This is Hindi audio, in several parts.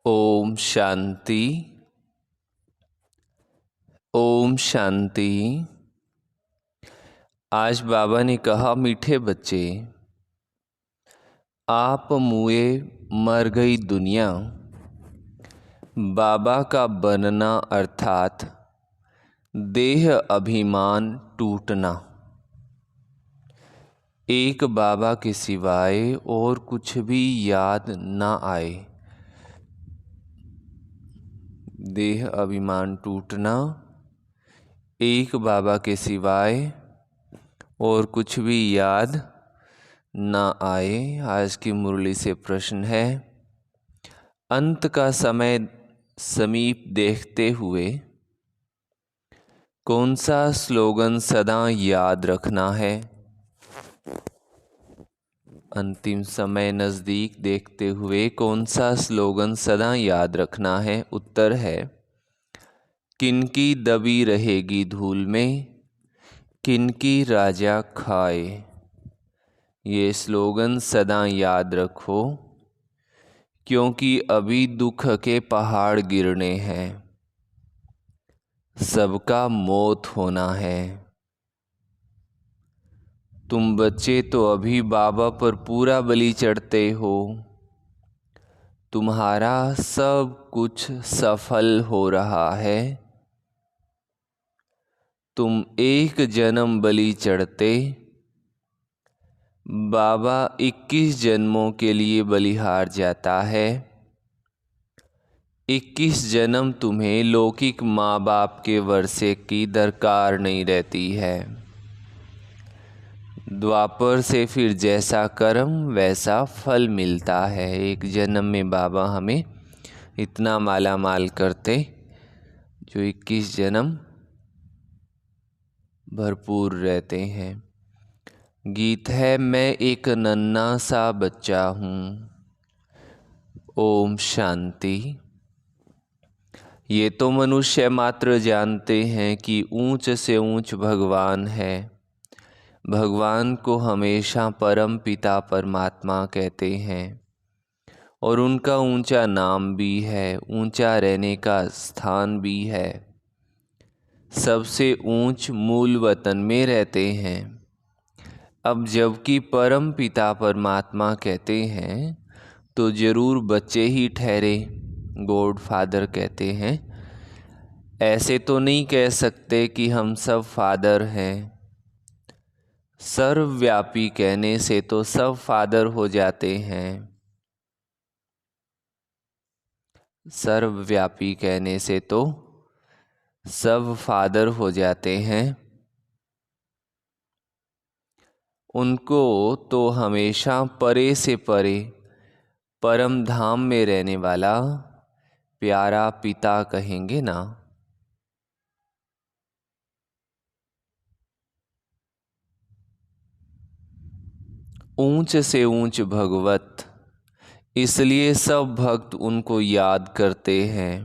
ओम शांति। ओम शांति। आज बाबा ने कहा, मीठे बच्चे, आप मुए मर गई दुनिया। बाबा का बनना अर्थात देह अभिमान टूटना। एक बाबा के सिवाय और कुछ भी याद ना आए। देह अभिमान टूटना, एक बाबा के सिवाय और कुछ भी याद ना आए। आज की मुरली से प्रश्न है, अंत का समय समीप देखते हुए कौन सा स्लोगन सदा याद रखना है। अंतिम समय नज़दीक देखते हुए कौन सा स्लोगन सदा याद रखना है। उत्तर है, किनकी दबी रहेगी धूल में, किनकी राजा खाए। ये स्लोगन सदा याद रखो, क्योंकि अभी दुख के पहाड़ गिरने हैं, सबका मौत होना है। तुम बच्चे तो अभी बाबा पर पूरा बलि चढ़ते हो। तुम्हारा सब कुछ सफल हो रहा है। तुम एक जन्म बलि चढ़ते, बाबा 21 जन्मों के लिए बलिहार जाता है। 21 जन्म तुम्हें लौकिक माँ बाप के वर्षे की दरकार नहीं रहती है। द्वापर से फिर जैसा कर्म वैसा फल मिलता है। एक जन्म में बाबा हमें इतना माला माल करते जो 21 जन्म भरपूर रहते हैं। गीत है, मैं एक नन्हा सा बच्चा हूँ। ओम शांति। ये तो मनुष्य मात्र जानते हैं कि ऊंच से ऊंच भगवान है। भगवान को हमेशा परम पिता परमात्मा कहते हैं और उनका ऊंचा नाम भी है, ऊंचा रहने का स्थान भी है। सबसे ऊंच मूल वतन में रहते हैं। अब जबकि परम पिता परमात्मा कहते हैं तो जरूर बच्चे ही ठहरे। गॉड फादर कहते हैं, ऐसे तो नहीं कह सकते कि हम सब फादर हैं। सर्वव्यापी कहने से तो सब फादर हो जाते हैं। सर्वव्यापी कहने से तो सब फादर हो जाते हैं। उनको तो हमेशा परे से परे परम धाम में रहने वाला प्यारा पिता कहेंगे ना। ऊंच से ऊंच भगवत, इसलिए सब भक्त उनको याद करते हैं।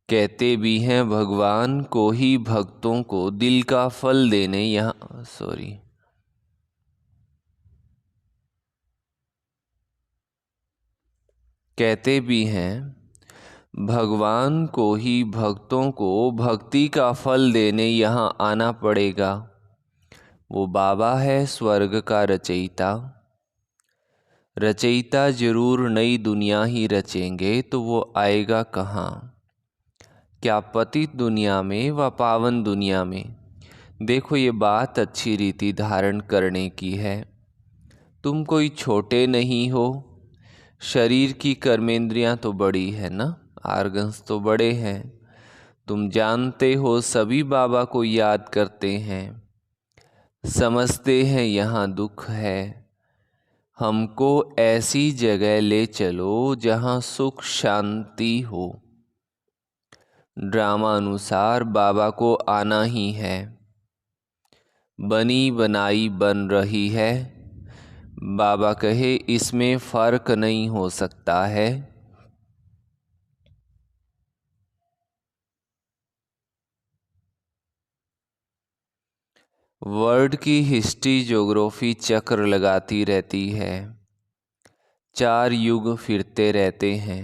कहते भी हैं, भगवान को ही भक्तों को दिल का फल देने यहाँ कहते भी हैं, भगवान को ही भक्तों को भक्ति का फल देने यहाँ आना पड़ेगा। वो बाबा है स्वर्ग का रचयिता। रचयिता जरूर नई दुनिया ही रचेंगे तो वो आएगा कहाँ? क्या पतित दुनिया में व पावन दुनिया में? देखो, ये बात अच्छी रीति धारण करने की है। तुम कोई छोटे नहीं हो। शरीर की कर्मेंद्रियां तो बड़ी है ना, आर्गन्स तो बड़े हैं। तुम जानते हो सभी बाबा को याद करते हैं, समझते हैं यहाँ दुख है। हमको ऐसी जगह ले चलो जहाँ सुख शांति हो। ड्रामा अनुसार बाबा को आना ही है। बनी बनाई बन रही है। बाबा कहे, इसमें फर्क नहीं हो सकता है। वर्ल्ड की हिस्ट्री ज्योग्राफी चक्र लगाती रहती है। 4 युग फिरते रहते हैं।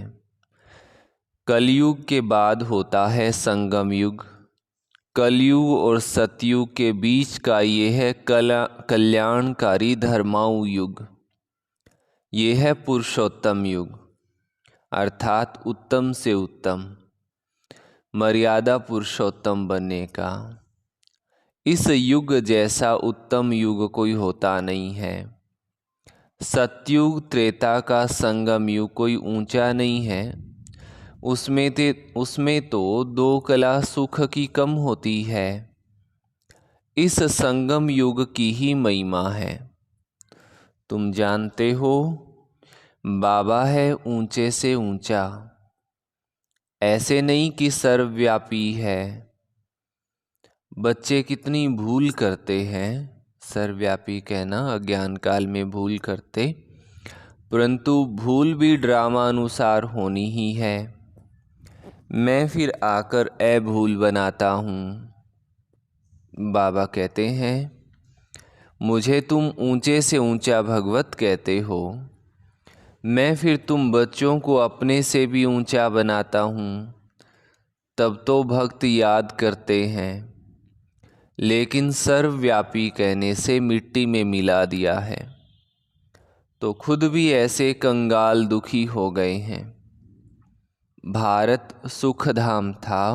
कलयुग के बाद होता है संगम युग। कलयुग और सतयुग के बीच का ये है कल्याणकारी धर्माऊ युग। ये है पुरुषोत्तम युग, अर्थात उत्तम से उत्तम, मर्यादा पुरुषोत्तम बनने का। इस युग जैसा उत्तम युग कोई होता नहीं है। सतयुग त्रेता का संगम युग कोई ऊंचा नहीं है। उसमें तो दो कला सुख की कम होती है। इस संगम युग की ही महिमा है। तुम जानते हो, बाबा है ऊंचे से ऊंचा, ऐसे नहीं कि सर्वव्यापी है। बच्चे कितनी भूल करते हैं, सर्वव्यापी कहना अज्ञान काल में भूल करते, परंतु भूल भी ड्रामानुसार होनी ही है। मैं फिर आकर अभूल बनाता हूँ। बाबा कहते हैं, मुझे तुम ऊंचे से ऊंचा भगवत कहते हो, मैं फिर तुम बच्चों को अपने से भी ऊंचा बनाता हूँ। तब तो भक्त याद करते हैं, लेकिन सर्वव्यापी कहने से मिट्टी में मिला दिया है, तो खुद भी ऐसे कंगाल दुखी हो गए हैं। भारत सुखधाम था,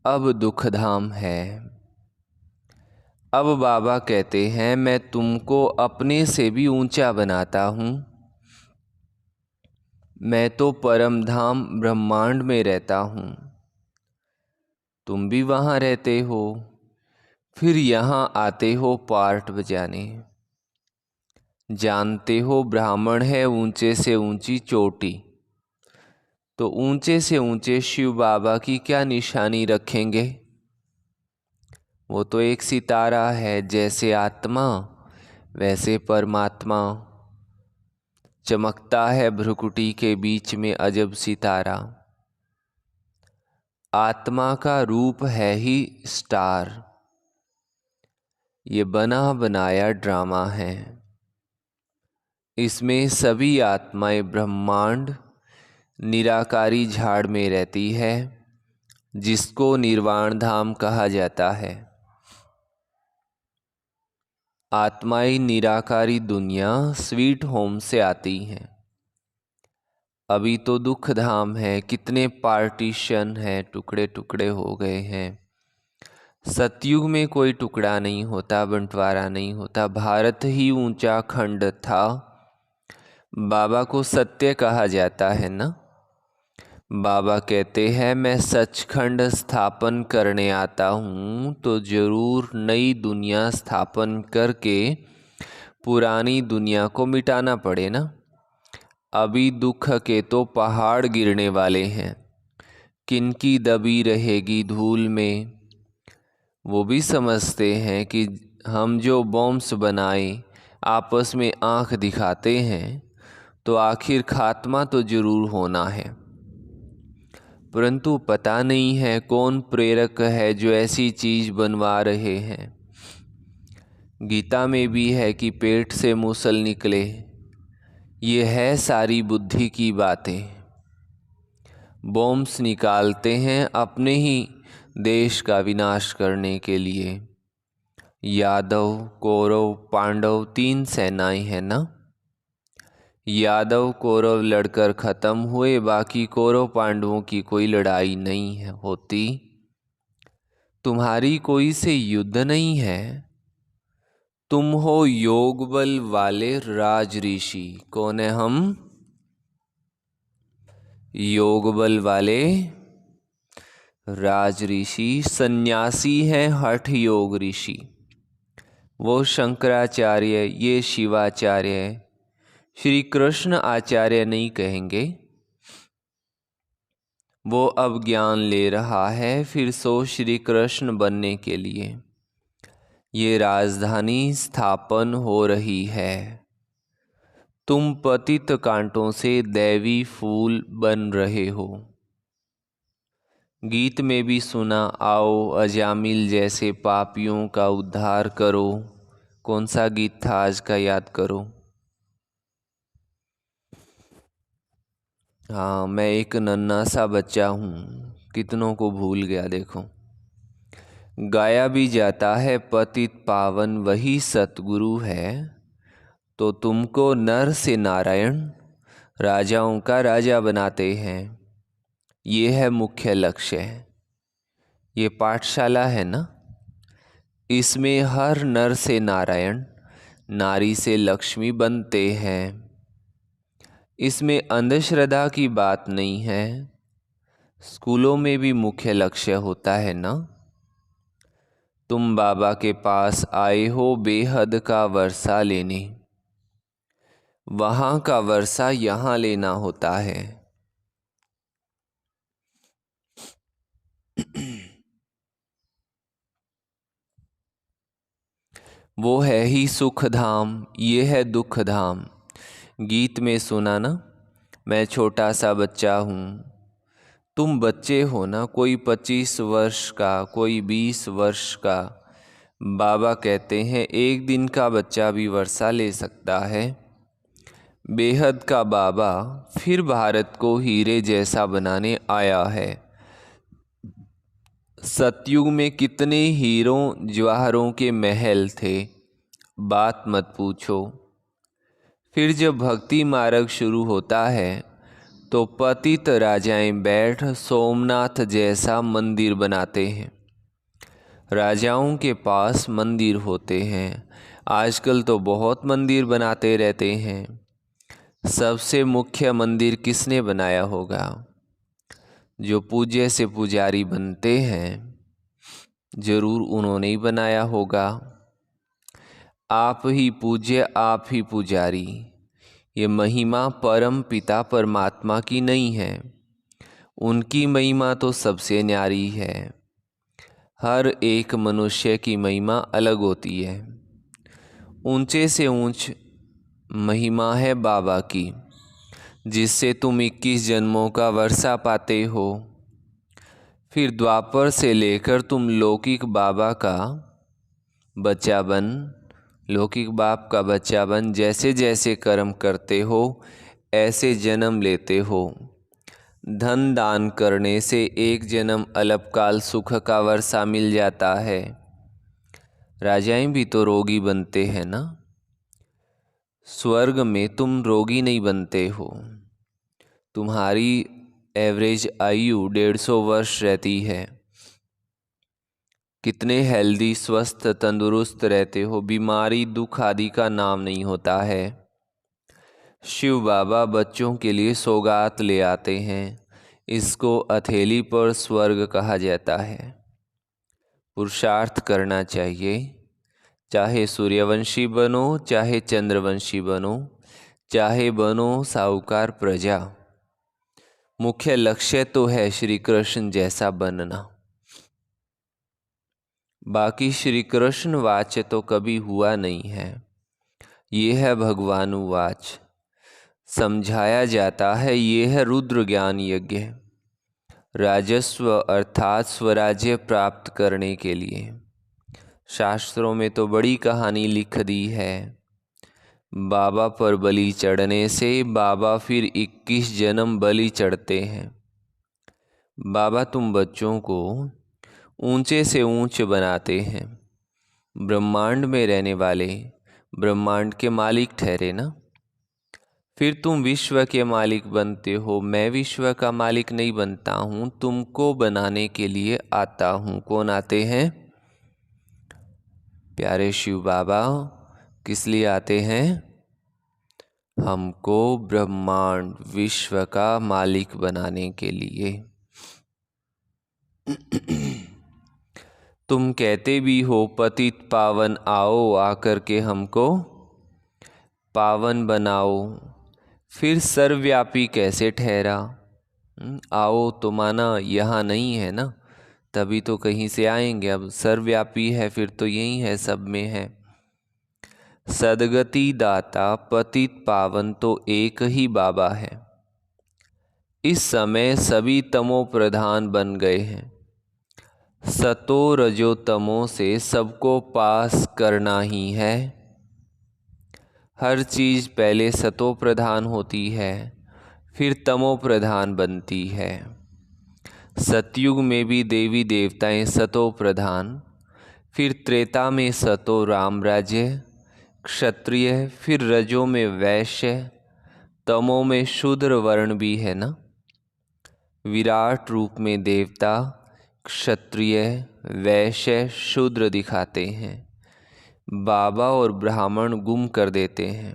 अब दुखधाम है। अब बाबा कहते हैं, मैं तुमको अपने से भी ऊंचा बनाता हूँ। मैं तो परम धाम ब्रह्मांड में रहता हूँ, तुम भी वहाँ रहते हो, फिर यहाँ आते हो पार्ट बजाने। जानते हो ब्राह्मण है ऊंचे से ऊंची चोटी, तो ऊंचे से ऊंचे शिव बाबा की क्या निशानी रखेंगे? वो तो एक सितारा है, जैसे आत्मा वैसे परमात्मा। चमकता है भ्रुकुटी के बीच में अजब सितारा। आत्मा का रूप है ही स्टार। ये बना बनाया ड्रामा है। इसमें सभी आत्माएं ब्रह्मांड निराकारी झाड़ में रहती है, जिसको निर्वाण धाम कहा जाता है। आत्माएं निराकारी दुनिया स्वीट होम से आती हैं। अभी तो दुख धाम है, कितने पार्टीशन है, टुकड़े टुकड़े हो गए हैं। सतयुग में कोई टुकड़ा नहीं होता, बंटवारा नहीं होता। भारत ही ऊंचा खंड था। बाबा को सत्य कहा जाता है ना। बाबा कहते हैं, मैं सचखंड स्थापन करने आता हूँ, तो जरूर नई दुनिया स्थापन करके पुरानी दुनिया को मिटाना पड़े ना। अभी दुख के तो पहाड़ गिरने वाले हैं, किनकी दबी रहेगी धूल में। वो भी समझते हैं कि हम जो बॉम्ब्स बनाए, आपस में आंख दिखाते हैं, तो आखिर खात्मा तो जरूर होना है। परंतु पता नहीं है कौन प्रेरक है जो ऐसी चीज बनवा रहे हैं। गीता में भी है कि पेट से मूसल निकले। ये है सारी बुद्धि की बातें। बॉम्ब्स निकालते हैं अपने ही देश का विनाश करने के लिए। यादव कौरव पांडव 3 सेनाएं हैं ना। यादव कौरव लड़कर खत्म हुए, बाकी कौरव पांडवों की कोई लड़ाई नहीं होती। तुम्हारी कोई से युद्ध नहीं है। तुम हो योग बल वाले राज ऋषि। कौन है हम? योग बल वाले राज ऋषि। सन्यासी हैं हठ योग ऋषि। वो शंकराचार्य, ये शिवाचार्य, श्री कृष्ण आचार्य नहीं कहेंगे। वो अब ज्ञान ले रहा है फिर सो श्री कृष्ण बनने के लिए। ये राजधानी स्थापन हो रही है। तुम पतित कांटों से दैवी फूल बन रहे हो। गीत में भी सुना, आओ अजामिल जैसे पापियों का उद्धार करो। कौन सा गीत था आज का, याद करो। हाँ, मैं एक नन्हा सा बच्चा हूँ, कितनों को भूल गया। देखो, गाया भी जाता है पतित पावन वही सतगुरु है, तो तुमको नर से नारायण राजाओं का राजा बनाते हैं। ये है मुख्य लक्ष्य है। ये पाठशाला है ना, इसमें हर नर से नारायण, नारी से लक्ष्मी बनते हैं। इसमें अंधश्रद्धा की बात नहीं है। स्कूलों में भी मुख्य लक्ष्य होता है ना। तुम बाबा के पास आए हो बेहद का वर्षा लेने, वहाँ का वर्षा यहाँ लेना होता है। वो है ही सुख धाम, ये है दुख धाम। गीत में सुना ना, मैं छोटा सा बच्चा हूँ। तुम बच्चे हो ना, कोई 25 वर्ष का, कोई 20 वर्ष का। बाबा कहते हैं एक दिन का बच्चा भी वर्षा ले सकता है। बेहद का बाबा फिर भारत को हीरे जैसा बनाने आया है। सतयुग में कितने हीरों जवाहरों के महल थे, बात मत पूछो। फिर जब भक्ति मार्ग शुरू होता है तो पतित राजाएं बैठ सोमनाथ जैसा मंदिर बनाते हैं। राजाओं के पास मंदिर होते हैं। आजकल तो बहुत मंदिर बनाते रहते हैं। सबसे मुख्य मंदिर किसने बनाया होगा? जो पूज्य से पुजारी बनते हैं, जरूर उन्होंने ही बनाया होगा। आप ही पूज्य, आप ही पुजारी। ये महिमा परम पिता परमात्मा की नहीं है, उनकी महिमा तो सबसे न्यारी है। हर एक मनुष्य की महिमा अलग होती है। ऊंचे से ऊंच महिमा है बाबा की, जिससे तुम 21 जन्मों का वर्षा पाते हो। फिर द्वापर से लेकर तुम लौकिक बाबा का बच्चा बन, लौकिक बाप का बच्चा बन, जैसे जैसे कर्म करते हो ऐसे जन्म लेते हो। धन दान करने से एक जन्म अल्पकाल सुख का वर्षा मिल जाता है। राजाएं भी तो रोगी बनते हैं ना। स्वर्ग में तुम रोगी नहीं बनते हो। तुम्हारी एवरेज आयु 150 वर्ष रहती है। कितने हेल्दी, स्वस्थ, तंदुरुस्त रहते हो। बीमारी दुख आदि का नाम नहीं होता है। शिव बाबा बच्चों के लिए सौगात ले आते हैं। इसको हथेली पर स्वर्ग कहा जाता है। पुरुषार्थ करना चाहिए, चाहे सूर्यवंशी बनो, चाहे चंद्रवंशी बनो, चाहे बनो साहूकार प्रजा। मुख्य लक्ष्य तो है श्री कृष्ण जैसा बनना। बाकी श्री कृष्ण वाच तो कभी हुआ नहीं है। ये है भगवानुवाच। समझाया जाता है ये है रुद्र ज्ञान यज्ञ, राजस्व अर्थात स्वराज्य प्राप्त करने के लिए। शास्त्रों में तो बड़ी कहानी लिख दी है। बाबा पर बलि चढ़ने से बाबा फिर 21 जन्म बलि चढ़ते हैं। बाबा तुम बच्चों को ऊंचे से ऊंचे बनाते हैं। ब्रह्मांड में रहने वाले ब्रह्मांड के मालिक ठहरे ना। फिर तुम विश्व के मालिक बनते हो। मैं विश्व का मालिक नहीं बनता हूँ, तुमको बनाने के लिए आता हूँ। कौन आते हैं? प्यारे शिव बाबा किस लिए आते हैं? हमको ब्रह्मांड विश्व का मालिक बनाने के लिए। तुम कहते भी हो पतित पावन आओ, आकर के हमको पावन बनाओ। फिर सर्वव्यापी कैसे ठहरा? आओ तो माना यहाँ नहीं है ना, तभी तो कहीं से आएंगे। अब सर्वव्यापी है फिर तो यही है, सब में है। सदगति दाता पतित पावन तो एक ही बाबा है। इस समय सभी तमो प्रधान बन गए हैं। सतो रजो तमो से सबको पास करना ही है। हर चीज़ पहले सतो प्रधान होती है, फिर तमो प्रधान बनती है। सतयुग में भी देवी देवताएं सतो प्रधान, फिर त्रेता में सतो राम राज्य क्षत्रिय, फिर रजो में वैश्य, तमो में शूद्र वर्ण भी है ना। विराट रूप में देवता क्षत्रिय वैश्य शूद्र दिखाते हैं। बाबा और ब्राह्मण गुम कर देते हैं।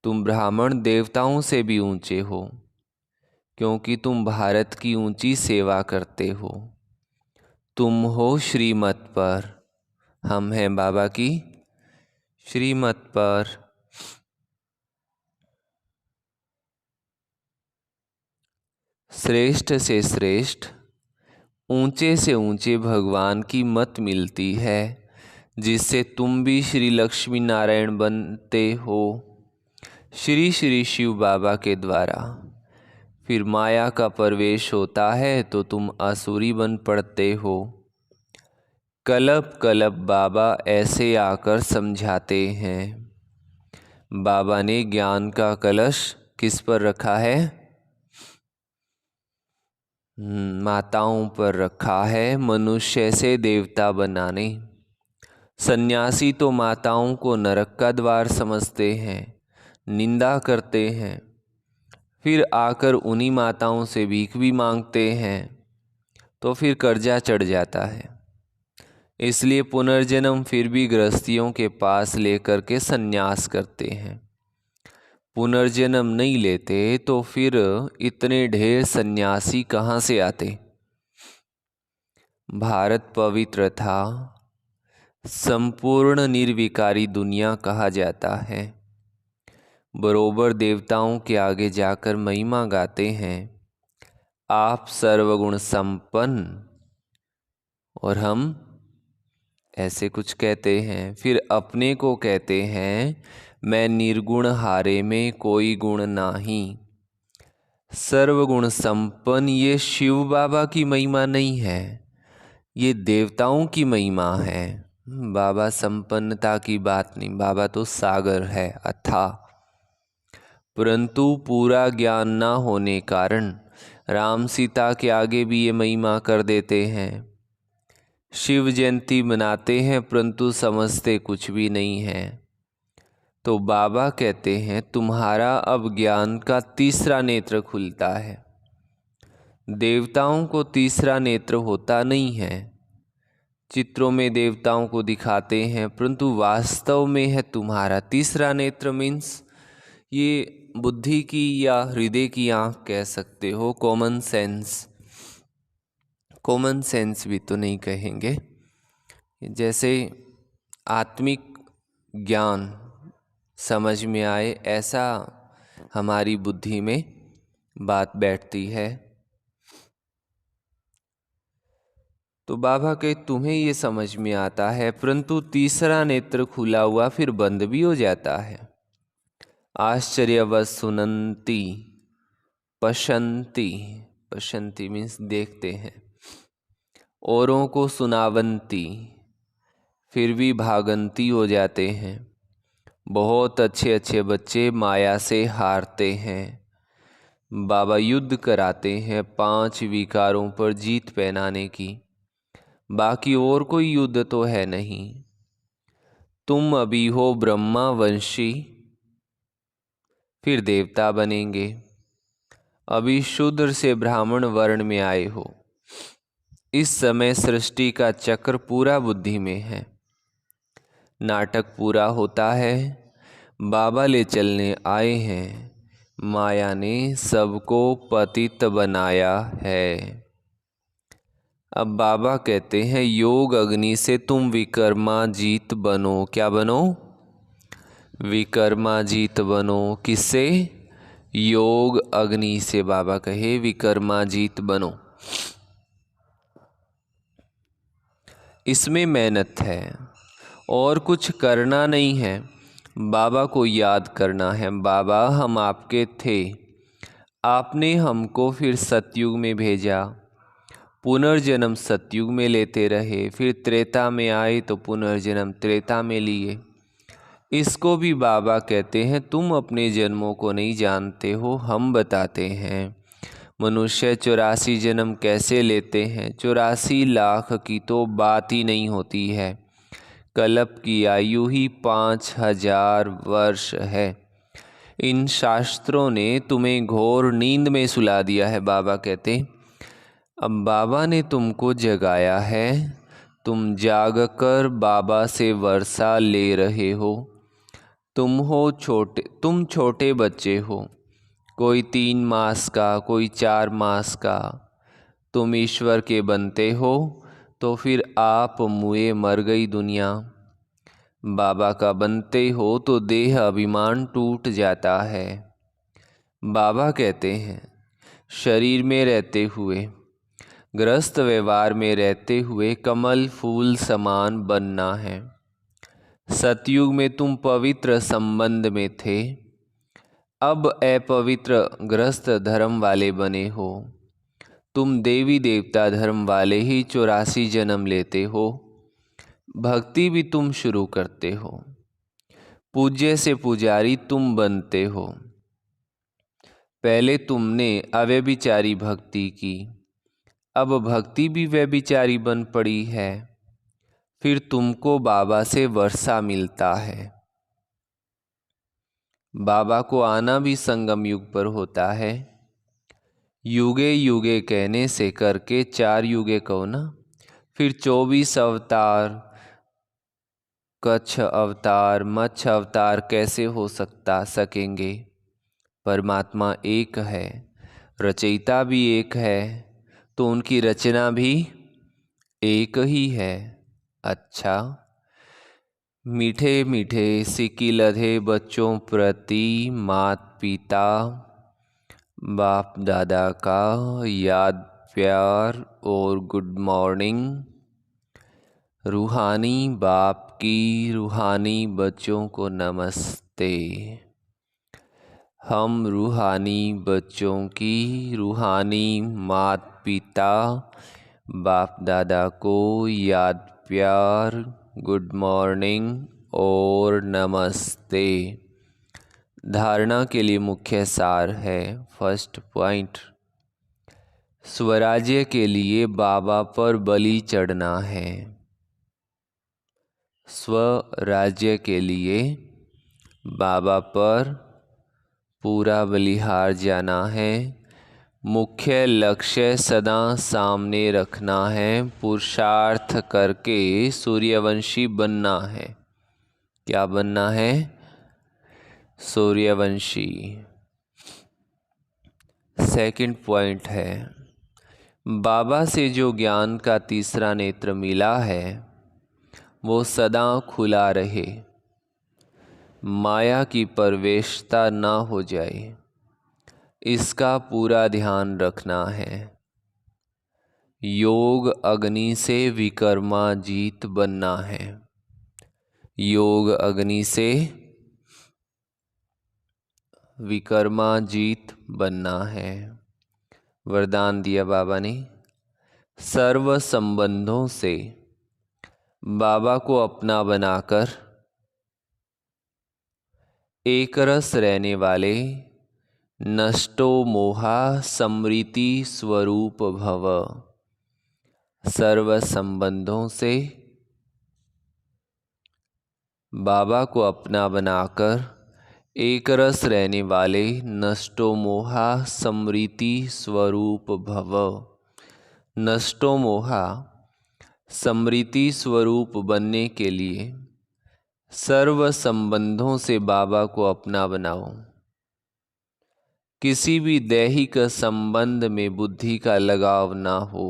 तुम ब्राह्मण देवताओं से भी ऊंचे हो, क्योंकि तुम भारत की ऊंची सेवा करते हो। तुम हो श्रीमत पर, हम हैं बाबा की श्रीमत पर। श्रेष्ठ से श्रेष्ठ, ऊंचे से ऊंचे भगवान की मत मिलती है, जिससे तुम भी श्री लक्ष्मी नारायण बनते हो, श्री श्री शिव बाबा के द्वारा। फिर माया का प्रवेश होता है तो तुम असुरी बन पड़ते हो। कलप कलप बाबा ऐसे आकर समझाते हैं। बाबा ने ज्ञान का कलश किस पर रखा है? माताओं पर रखा है, मनुष्य से देवता बनाने। सन्यासी तो माताओं को नरक का द्वार समझते हैं, निंदा करते हैं, फिर आकर उन्हीं माताओं से भीख भी मांगते हैं, तो फिर कर्जा चढ़ जाता है। इसलिए पुनर्जन्म फिर भी गृहस्थियों के पास लेकर के सन्यास करते हैं। पुनर्जन्म नहीं लेते तो फिर इतने ढेर सन्यासी कहाँ से आते? भारत पवित्र था, संपूर्ण निर्विकारी दुनिया कहा जाता है। बरोबर देवताओं के आगे जाकर महिमा गाते हैं, आप सर्वगुण संपन्न, और हम ऐसे कुछ कहते हैं। फिर अपने को कहते हैं, मैं निर्गुण हारे में कोई गुण नाही। सर्वगुण संपन्न ये शिव बाबा की महिमा नहीं है, ये देवताओं की महिमा है। बाबा संपन्नता की बात नहीं, बाबा तो सागर है अथाह। परंतु पूरा ज्ञान न होने कारण राम सीता के आगे भी ये महिमा कर देते हैं। शिव जयंती मनाते हैं परंतु समझते कुछ भी नहीं है। तो बाबा कहते हैं, तुम्हारा अब ज्ञान का तीसरा नेत्र खुलता है। देवताओं को तीसरा नेत्र होता नहीं है। चित्रों में देवताओं को दिखाते हैं, परंतु वास्तव में है तुम्हारा तीसरा नेत्र। मीन्स ये बुद्धि की या हृदय की आँख कह सकते हो, कॉमन सेंस। कॉमन सेंस भी तो नहीं कहेंगे, जैसे आत्मिक ज्ञान समझ में आए ऐसा हमारी बुद्धि में बात बैठती है। तो बाबा के तुम्हें ये समझ में आता है, परंतु तीसरा नेत्र खुला हुआ फिर बंद भी हो जाता है। आश्चर्यवश सुनंती, पशंती, पशंती मीन्स देखते हैं, औरों को सुनावंती, फिर भी भागंती हो जाते हैं। बहुत अच्छे अच्छे बच्चे माया से हारते हैं। बाबा युद्ध कराते हैं 5 विकारों पर जीत पहनाने की, बाकी और कोई युद्ध तो है नहीं। तुम अभी हो ब्रह्मा वंशी, फिर देवता बनेंगे। अभी शूद्र से ब्राह्मण वर्ण में आए हो। इस समय सृष्टि का चक्र पूरा बुद्धि में है। नाटक पूरा होता है, बाबा ले चलने आए हैं। माया ने सबको पतित बनाया है। अब बाबा कहते हैं, योग अग्नि से तुम विकर्माजीत बनो। क्या बनो? विकर्माजीत बनो। किससे? योग अग्नि से। बाबा कहे विकर्माजीत बनो। इसमें मेहनत है और कुछ करना नहीं है, बाबा को याद करना है। बाबा हम आपके थे, आपने हमको फिर सतयुग में भेजा, पुनर्जन्म सतयुग में लेते रहे, फिर त्रेता में आए तो पुनर्जन्म त्रेता में लिए, इसको भी बाबा कहते हैं तुम अपने जन्मों को नहीं जानते हो, हम बताते हैं। मनुष्य 84 जन्म कैसे लेते हैं? 84 लाख की तो बात ही नहीं होती है। कल्प की आयु ही 5000 वर्ष है। इन शास्त्रों ने तुम्हें घोर नींद में सुला दिया है। बाबा कहते अब बाबा ने तुमको जगाया है, तुम जागकर बाबा से वर्षा ले रहे हो। तुम छोटे बच्चे हो, कोई 3 मास का, कोई 4 मास का। तुम ईश्वर के बनते हो तो फिर आप मुए मर गई दुनिया। बाबा का बनते हो तो देह अभिमान टूट जाता है। बाबा कहते हैं शरीर में रहते हुए, ग्रस्त व्यवहार में रहते हुए कमल फूल समान बनना है। सतयुग में तुम पवित्र संबंध में थे, अब अपवित्र ग्रस्त धर्म वाले बने हो। तुम देवी देवता धर्म वाले ही 84 जन्म लेते हो। भक्ति भी तुम शुरू करते हो, पूज्य से पुजारी तुम बनते हो। पहले तुमने अव्यभिचारी भक्ति की, अब भक्ति भी व्यभिचारी बन पड़ी है। फिर तुमको बाबा से वर्षा मिलता है। बाबा को आना भी संगम युग पर होता है। युगे युगे कहने से करके 4 युगे कहो ना। फिर 24 अवतार, कच्छ अवतार, मत्स्य अवतार कैसे हो सकेंगे? परमात्मा एक है, रचयिता भी एक है, तो उनकी रचना भी एक ही है। अच्छा, मीठे मीठे सिक्की लधे बच्चों प्रति माता पिता बाप दादा का याद प्यार और गुड मॉर्निंग। रूहानी बाप की रूहानी बच्चों को नमस्ते। हम रूहानी बच्चों की रूहानी माता पिता बाप दादा को याद प्यार, गुड मॉर्निंग और नमस्ते। धारणा के लिए मुख्य सार है। फर्स्ट पॉइंट, स्वराज्य के लिए बाबा पर बलि चढ़ना है। स्वराज्य के लिए बाबा पर पूरा बलिहार जाना है। मुख्य लक्ष्य सदा सामने रखना है। पुरुषार्थ करके सूर्यवंशी बनना है। क्या बनना है? सूर्यवंशी। सेकंड पॉइंट है, बाबा से जो ज्ञान का तीसरा नेत्र मिला है वो सदा खुला रहे, माया की प्रवेशता ना हो जाए, इसका पूरा ध्यान रखना है। योग अग्नि से विकर्माजीत बनना है। योग अग्नि से विकर्माजीत बनना है। वरदान दिया बाबा ने, सर्व संबंधों से बाबा को अपना बनाकर एक रस रहने वाले नष्टो मोहा समृति स्वरूप भव। सर्व संबंधों से बाबा को अपना बनाकर एक रस रहने वाले नष्टो मोहा समृति स्वरूप भव। नष्टो मोहा समृति स्वरूप बनने के लिए सर्व संबंधों से बाबा को अपना बनाओ। किसी भी दैहिक संबंध में बुद्धि का लगाव ना हो।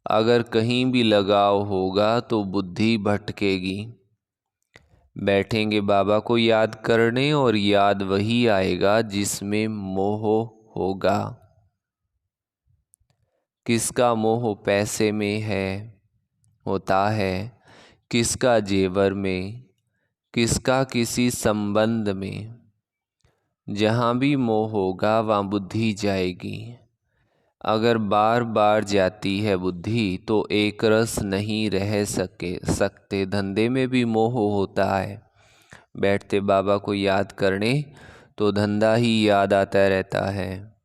अगर कहीं भी लगाव होगा तो बुद्धि भटकेगी। बैठेंगे बाबा को याद करने और याद वही आएगा जिसमें मोह होगा। किसका मोह पैसे में होता है, किसका जेवर में, किसका किसी संबंध में। जहाँ भी मोह होगा वहाँ बुद्धि जाएगी। अगर बार बार जाती है बुद्धि तो एक रस नहीं रह सकते। धंधे में भी मोह होता है, बैठते बाबा को याद करने तो धंधा ही याद आता रहता है।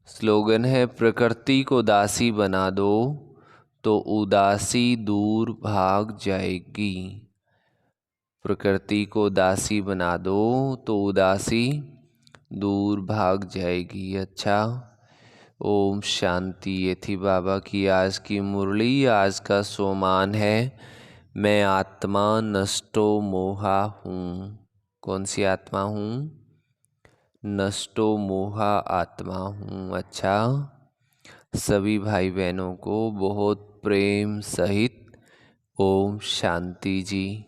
स्लोगन है, प्रकृति को दासी बना दो तो उदासी दूर भाग जाएगी। प्रकृति को दासी बना दो तो उदासी दूर भाग जाएगी। अच्छा, ओम शांति। ये थी बाबा की आज की मुरली। आज का सोमान है, मैं आत्मा नष्टो मोहा हूँ। कौन सी आत्मा हूँ? नष्टो मोहा आत्मा हूँ। अच्छा, सभी भाई बहनों को बहुत प्रेम सहित ओम शांति जी।